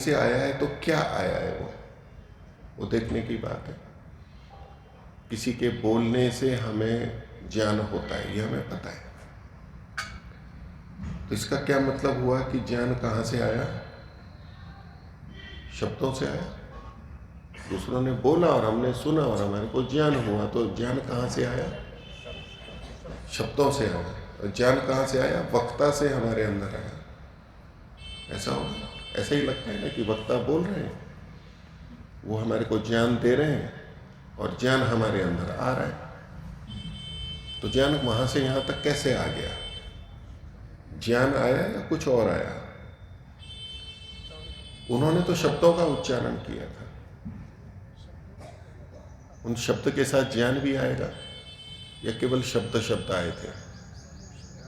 से आया है तो क्या आया है वो देखने की बात है। किसी के बोलने से हमें ज्ञान होता है, ये हमें पता है। तो इसका क्या मतलब हुआ कि ज्ञान कहाँ से आया? शब्दों से आया। दूसरों ने बोला और हमने सुना और हमारे को ज्ञान हुआ, तो ज्ञान कहाँ से आया? शब्दों से आया। और ज्ञान कहाँ से आया? वक्ता से हमारे अंदर आया। ऐसा होगा, ऐसा ही लगता है ना कि वक्ता बोल रहे हैं, वो हमारे को ज्ञान दे रहे हैं और ज्ञान हमारे अंदर आ रहा है। तो ज्ञान वहां से यहां तक कैसे आ गया? ज्ञान आया या कुछ और आया? उन्होंने तो शब्दों का उच्चारण किया था, उन शब्द के साथ ज्ञान भी आएगा या केवल शब्द शब्द आए थे?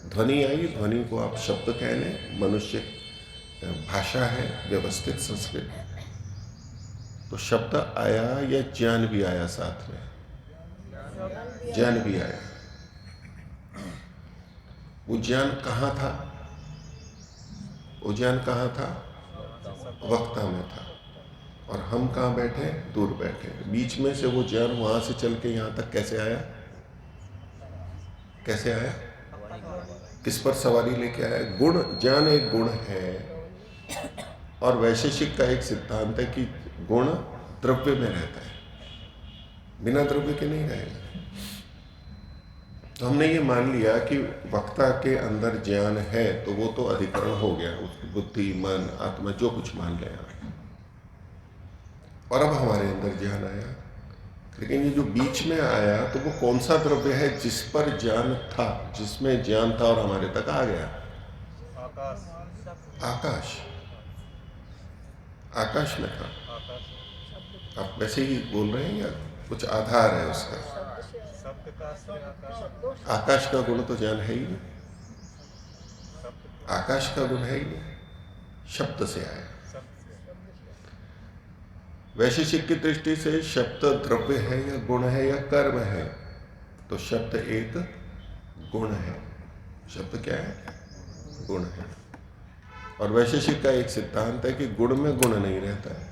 ध्वनि आई, ध्वनि को आप शब्द कह लें, मनुष्य भाषा है, व्यवस्थित संस्कृत। तो शब्द आया या ज्ञान भी आया साथ में? ज्ञान भी आया। वो ज्ञान कहाँ था? वो ज्ञान कहाँ था? वक्ता में था। और हम कहाँ बैठे? दूर बैठे। बीच में से वो ज्ञान वहां से चल के यहां तक कैसे आया? कैसे आया? किस पर सवारी लेके आया? गुण, ज्ञान एक गुण है। और वैशेषिक का एक सिद्धांत है कि गुण द्रव्य में रहता है, बिना द्रव्य के नहीं रहेगा। तो हमने ये मान लिया कि वक्ता के अंदर ज्ञान है, तो वो तो अधिकरण हो गया, उसकी बुद्धि, मन, आत्मा, जो कुछ मान लिया। और अब हमारे अंदर ज्ञान आया। लेकिन ये जो बीच में आया, तो वो कौन सा द्रव्य है जिस पर ज्ञान था, जिसमें ज्ञान था और हमारे तक आ गया? आकाश। आकाश। आकाश में था। आप वैसे ही बोल रहे हैं या कुछ आधार है उसका? आकाश का गुण तो ज्ञान है ही नहीं। आकाश का गुण है ही नहीं, शब्द से आया। वैशेषिक की दृष्टि से शब्द द्रव्य है या गुण है या कर्म है? तो शब्द एक गुण है। शब्द क्या है? गुण है। और वैशेषिक का एक सिद्धांत है कि गुण में गुण नहीं रहता है।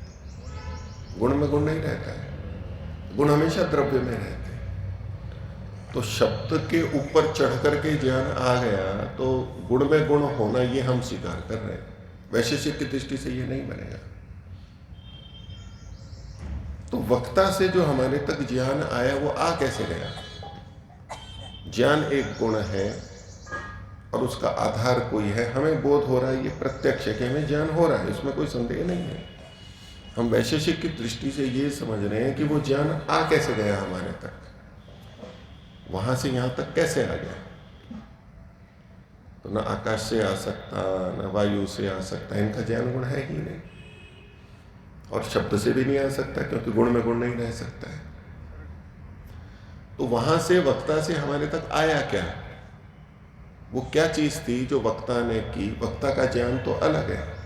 गुण में गुण नहीं रहता है, गुण हमेशा द्रव्य में रहते हैं। तो शब्द के ऊपर चढ़ करके ज्ञान आ गया, तो गुण में गुण होना ये हम स्वीकार कर रहे हैं। वैशेषिक की दृष्टि से ये नहीं बनेगा। तो वक्ता से जो हमारे तक ज्ञान आया, वो आ कैसे गया? ज्ञान एक गुण है और उसका आधार कोई है। हमें बोध हो रहा है, ये प्रत्यक्ष है कि हमें ज्ञान हो रहा है, इसमें कोई संदेह नहीं है। हम वैशेषिक की दृष्टि से ये समझ रहे हैं कि वो ज्ञान आ कैसे गया हमारे तक, वहां से यहां तक कैसे आ गया? तो न आकाश से आ सकता, न वायु से आ सकता, इनका ज्ञान गुण है ही नहीं। और शब्द से भी नहीं आ सकता, क्योंकि गुण में गुण नहीं रह सकता है। तो वहां से वक्ता से हमारे तक आया क्या? वो क्या चीज थी जो वक्ता ने की? वक्ता का ज्ञान तो अलग है।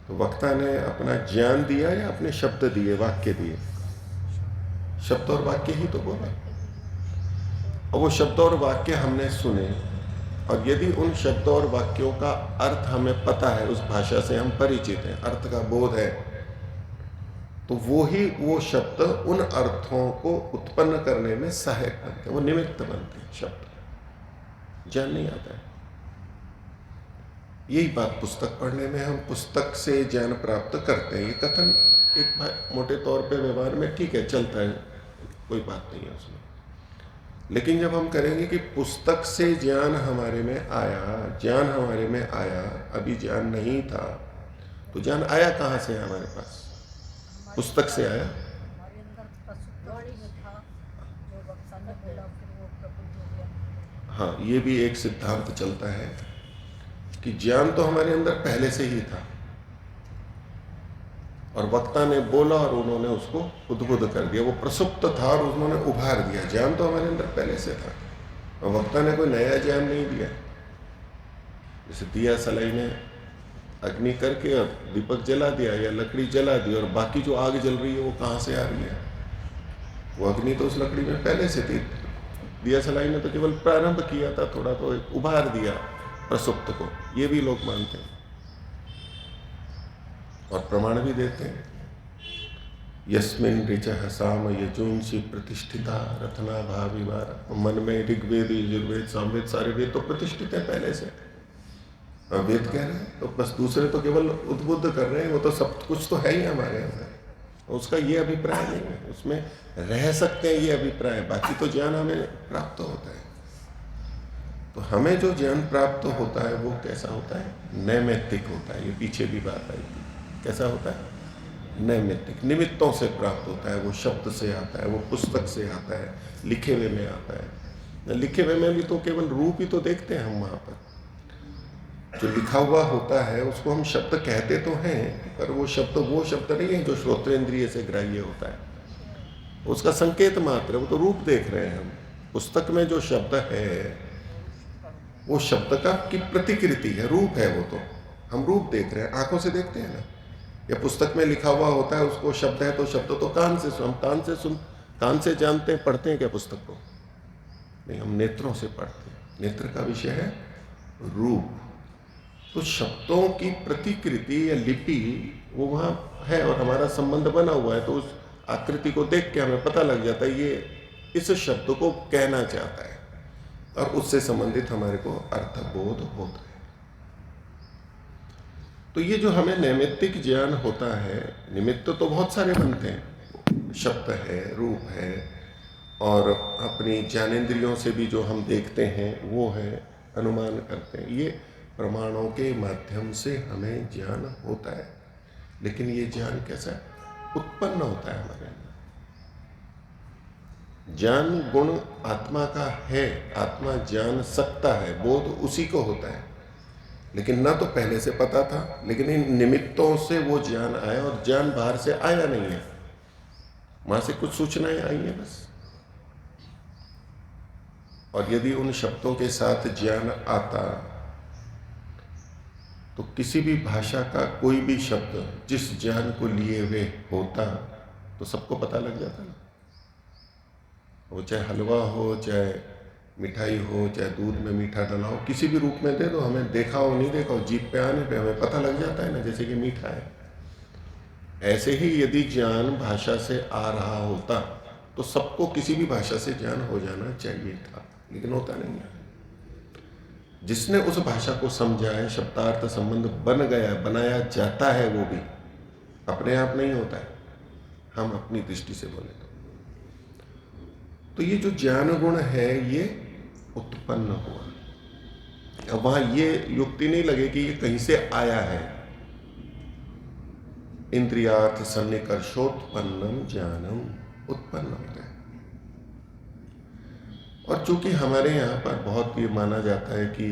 तो वक्ता ने अपना ज्ञान दिया या अपने शब्द दिए, वाक्य दिए? शब्द और वाक्य ही तो बोला। और वो शब्द और वाक्य हमने सुने, और यदि उन शब्दों और वाक्यों का अर्थ हमें पता है, उस भाषा से हम परिचित हैं, अर्थ का बोध है, तो वो शब्द उन अर्थों को उत्पन्न करने में सहायक बनते हैं, वो निमित्त बनते हैं। शब्द ज्ञान नहीं आता है। यही बात पुस्तक पढ़ने में, हम पुस्तक से ज्ञान प्राप्त करते हैं, ये कथन एक मोटे तौर पे व्यवहार में ठीक है, चलता है, कोई बात नहीं है उसमें। लेकिन जब हम करेंगे कि पुस्तक से ज्ञान हमारे में आया, ज्ञान हमारे में आया, अभी ज्ञान नहीं था, तो ज्ञान आया कहाँ से हमारे पास? पुस्तक से आया। हाँ, ये भी एक सिद्धांत चलता है कि ज्ञान तो हमारे अंदर पहले से ही था, और वक्ता ने बोला और उन्होंने उसको उद्बुद्ध कर दिया, वो प्रसुप्त था और उन्होंने उभार दिया। ज्ञान तो हमारे अंदर पहले से था, और वक्ता ने कोई नया ज्ञान नहीं दिया। जैसे दिया सलाई ने अग्नि करके और दीपक जला दिया या लकड़ी जला दी, और बाकी जो आग जल रही है वो कहाँ से आ रही है? वो अग्नि तो उस लकड़ी में पहले से थी। दिया सलाई ने तो केवल प्रारंभ किया था, थोड़ा तो उभार दिया प्रसुप्त को, ये भी लोग मानते हैं। और प्रमाण भी देते हैं। यस्मिन ऋचः साम यजुंसि प्रतिष्ठिता रत्ना भाविवार। मन में ऋग्वेद यजुर्वेद सामवेद सारे वेद तो प्रतिष्ठित है पहले से। वेद कह रहे हैं तो बस दूसरे तो केवल उद्बुद्ध कर रहे हैं, वो तो सब कुछ तो है ही हमारे अंदर। उसका ये अभिप्राय नहीं है, उसमें रह सकते हैं ये अभिप्राय, बाकी तो ज्ञान हमें प्राप्त होता है। तो हमें जो ज्ञान प्राप्त होता है वो कैसा होता है? नैमित्तिक होता है। ये पीछे भी बात आई थी, कैसा होता है? नैमित्तिक, निमित्तों से प्राप्त होता है। वो शब्द से आता है, वो पुस्तक से आता है, लिखे हुए में आता है। लिखे हुए में भी तो केवल रूप ही तो देखते हैं हम। वहाँ पर जो लिखा हुआ होता है उसको हम शब्द कहते तो हैं, पर वो शब्द नहीं है जो श्रोत्रेंद्रिय से ग्राह्य होता है। उसका संकेत मात्र है, वो तो रूप देख रहे हैं हम। पुस्तक में जो शब्द है वो शब्द का की प्रतिकृति है, रूप है। वो तो हम रूप देख रहे हैं, आंखों से देखते हैं ना। या पुस्तक में लिखा हुआ होता है, उसको शब्द है तो शब्द तो हम कान से जानते हैं। पढ़ते हैं क्या पुस्तक को? नहीं, हम नेत्रों से पढ़ते हैं। नेत्र का विषय है रूप। तो शब्दों की प्रतिकृति या लिपि वो वहाँ है और हमारा संबंध बना हुआ है। तो उस आकृति को देख के हमें पता लग जाता है ये इस शब्द को कहना चाहता है, और उससे संबंधित हमारे को अर्थबोध होता है। तो ये जो हमें नैमित्तिक ज्ञान होता है, निमित्त तो बहुत सारे बनते हैं, शब्द है, रूप है, और अपनी ज्ञानेंद्रियों से भी जो हम देखते हैं वो है, अनुमान करते हैं। ये प्रमाणों के माध्यम से हमें ज्ञान होता है। लेकिन ये ज्ञान कैसा उत्पन्न होता है हमारे अंदर? ज्ञान गुण आत्मा का है, आत्मा जान सकता है, बोध उसी को होता है। लेकिन ना तो पहले से पता था, लेकिन इन निमित्तों से वो ज्ञान आया, और ज्ञान बाहर से आया नहीं है, वहां से कुछ सूचनाएं आई हैं बस। और यदि उन शब्दों के साथ ज्ञान आता तो किसी भी भाषा का कोई भी शब्द जिस ज्ञान को लिए हुए होता तो सबको पता लग जाता ना। वो चाहे हलवा हो, चाहे मिठाई हो, चाहे दूध में मीठा डाला हो, किसी भी रूप में दे दो, हमें देखा हो नहीं देखा हो, जीभ पे आने पे हमें पता लग जाता है ना, जैसे कि मीठा है। ऐसे ही यदि ज्ञान भाषा से आ रहा होता तो सबको किसी भी भाषा से ज्ञान हो जाना चाहिए था, लेकिन होता नहीं है। जिसने उस भाषा को समझा है, शब्दार्थ संबंध बन गया, बनाया जाता है, वो भी अपने आप नहीं होता है, हम अपनी दृष्टि से बोले तो ये जो ज्ञान गुण है ये उत्पन्न हुआ। अब वहां ये युक्ति नहीं लगे कि ये कहीं से आया है। इंद्रियार्थ सन्निकर्षोत्पन्नम ज्ञानम उत्पन्न होता है। और चूंकि हमारे यहाँ पर बहुत ये माना जाता है कि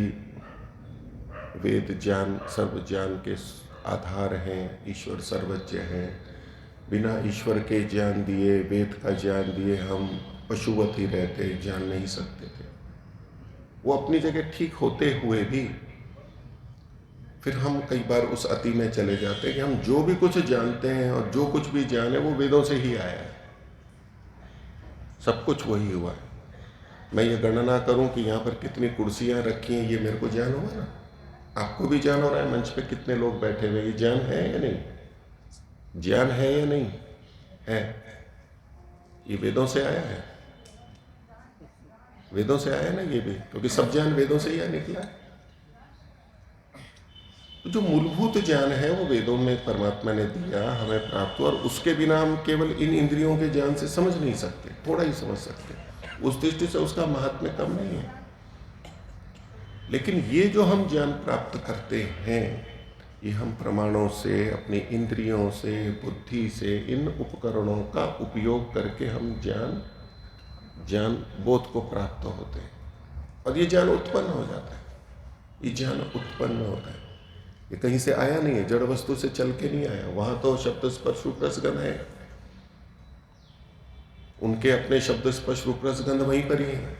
वेद ज्ञान सर्व ज्ञान के आधार हैं, ईश्वर सर्वज्ञ हैं, बिना ईश्वर के ज्ञान दिए, वेद का ज्ञान दिए हम पशुवत ही रहते, जान नहीं सकते थे। वो अपनी जगह ठीक होते हुए भी फिर हम कई बार उस अति में चले जाते हैं कि हम जो भी कुछ जानते हैं और जो कुछ भी ज्ञान है वो वेदों से ही आया है, सब कुछ वही हुआ है। मैं ये गणना करूं कि यहाँ पर कितनी कुर्सियां रखी हैं, ये मेरे को ज्ञान हुआ ना। आपको भी ज्ञान हो रहा है, मंच पे कितने लोग बैठे हुए, ये ज्ञान है या नहीं? ज्ञान है या नहीं है? ये वेदों से आया है, वेदों से आया ना ये भी, क्योंकि सब ज्ञान वेदों से ही निकला है। तो जो मूलभूत ज्ञान है वो वेदों में परमात्मा ने दिया, हमें प्राप्त हुआ, और उसके बिना हम केवल इन इंद्रियों के ज्ञान से समझ नहीं सकते, थोड़ा ही समझ सकते। उस दृष्टि से उसका महात्म्य कम नहीं है। लेकिन ये जो हम ज्ञान प्राप्त करते हैं, ये हम प्रमाणों से, अपनी इंद्रियों से, बुद्धि से, इन उपकरणों का उपयोग करके हम ज्ञान बोध को प्राप्त होते हैं, और ये ज्ञान उत्पन्न हो जाता है। ये ज्ञान उत्पन्न होता है, ये कहीं से आया नहीं है, जड़ वस्तु से चल के नहीं आया। वहां तो शब्द स्पर्श रूप रसगंध है, उनके अपने शब्द स्पर्श रूप रसगंध वहीं पर ही है।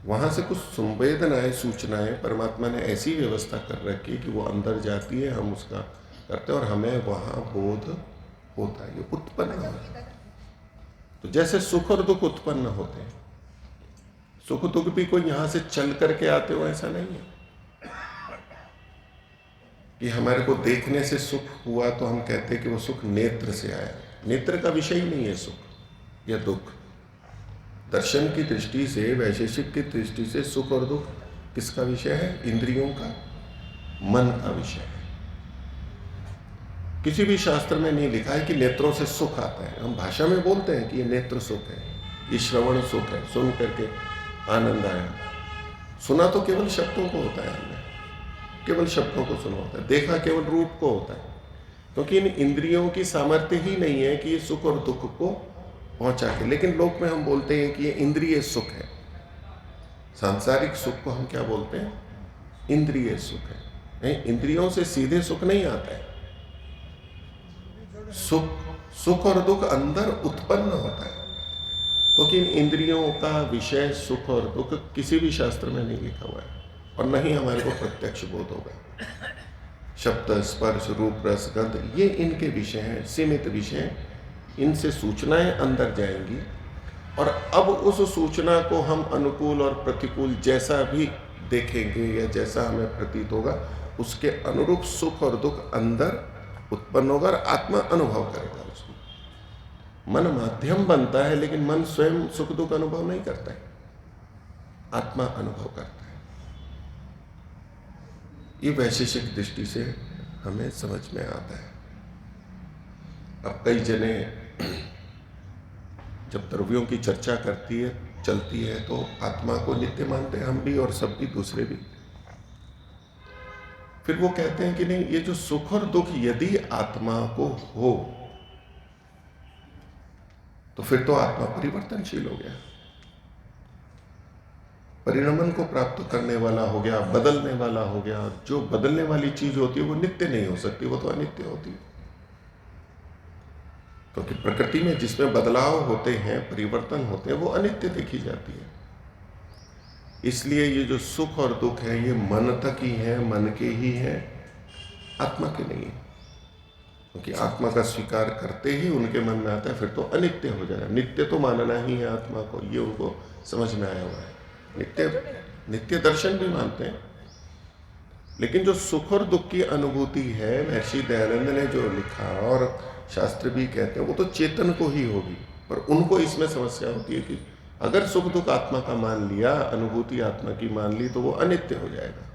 वहां से कुछ संवेदनाएं, सूचनाएं परमात्मा ने ऐसी व्यवस्था कर रखी कि वो अंदर जाती है, हम उसका करते हैं और हमें वहां बोध होता है, ये उत्पन्न होता है। तो जैसे सुख और दुख उत्पन्न होते हैं, सुख दुख भी कोई यहां से चल करके आते हो ऐसा नहीं है कि हमारे को देखने से सुख हुआ तो हम कहते हैं कि वो सुख नेत्र से आया। नेत्र का विषय ही नहीं है सुख या दुख। दर्शन की दृष्टि से, वैशेषिक की दृष्टि से सुख और दुख किसका विषय है? इंद्रियों का, मन का विषय है। किसी भी शास्त्र में नहीं लिखा है कि नेत्रों से सुख आता है। हम भाषा में बोलते हैं कि ये नेत्र सुख है, ये श्रवण सुख है, सुन करके आनंद आया। सुना तो केवल शब्दों को होता है, हमने केवल शब्दों को सुना होता है, देखा केवल रूप को होता है, क्योंकि इन इंद्रियों की सामर्थ्य ही नहीं है कि ये सुख और दुख को पहुंचा के। लेकिन लोक में हम बोलते हैं कि ये इंद्रिय सुख है। सांसारिक सुख को हम क्या बोलते हैं? इंद्रिय सुख है। नहीं, इंद्रियों से सीधे सुख नहीं आता है। सुख और दुख अंदर उत्पन्न होता है, क्योंकि इन इंद्रियों का विषय सुख और दुख किसी भी शास्त्र में नहीं लिखा हुआ है, और न ही हमारे को प्रत्यक्ष बोध होगा। शब्द, स्पर्श, रूप, रस, गंध, ये इनके विषय हैं, सीमित विषय। इनसे सूचनाएं अंदर जाएंगी, और अब उस सूचना को हम अनुकूल और प्रतिकूल जैसा भी देखेंगे या जैसा हमें प्रतीत होगा, उसके अनुरूप सुख और दुख अंदर उत्पन्न होगा और आत्मा अनुभव करेगा उसको। मन माध्यम बनता है, लेकिन मन स्वयं सुख दुख अनुभव नहीं करता है, आत्मा अनुभव करता है। ये वैशेषिक दृष्टि से हमें समझ में आता है। अब कई जने जब द्रव्यों की चर्चा चलती है तो आत्मा को नित्य मानते हैं, हम भी और सब भी, दूसरे भी। फिर वो कहते हैं कि नहीं, ये जो सुख और दुख यदि आत्मा को हो तो फिर तो आत्मा परिवर्तनशील हो गया, परिणमन को प्राप्त करने वाला हो गया, बदलने वाला हो गया। जो बदलने वाली चीज होती है वो नित्य नहीं हो सकती, वो तो अनित्य होती है। क्योंकि प्रकृति में जिसमें बदलाव होते हैं, परिवर्तन होते हैं, वो अनित्य देखी जाती है। इसलिए ये जो सुख और दुख है, ये मन तक ही है, मन के ही है, आत्मा के नहीं है। क्योंकि आत्मा का स्वीकार करते ही उनके मन में आता है फिर तो अनित्य हो जाएगा। नित्य तो मानना ही है आत्मा को, ये उनको समझ में आया हुआ है। नित्य दर्शन भी मानते हैं, लेकिन जो सुख और दुख की अनुभूति है, महर्षि दयानंद ने जो लिखा और शास्त्र भी कहते हैं, वो तो चेतन को ही होगी। पर उनको इसमें समस्या होती है कि अगर सुख दुख आत्मा का मान लिया, अनुभूति आत्मा की मान ली, तो वो अनित्य हो जाएगा।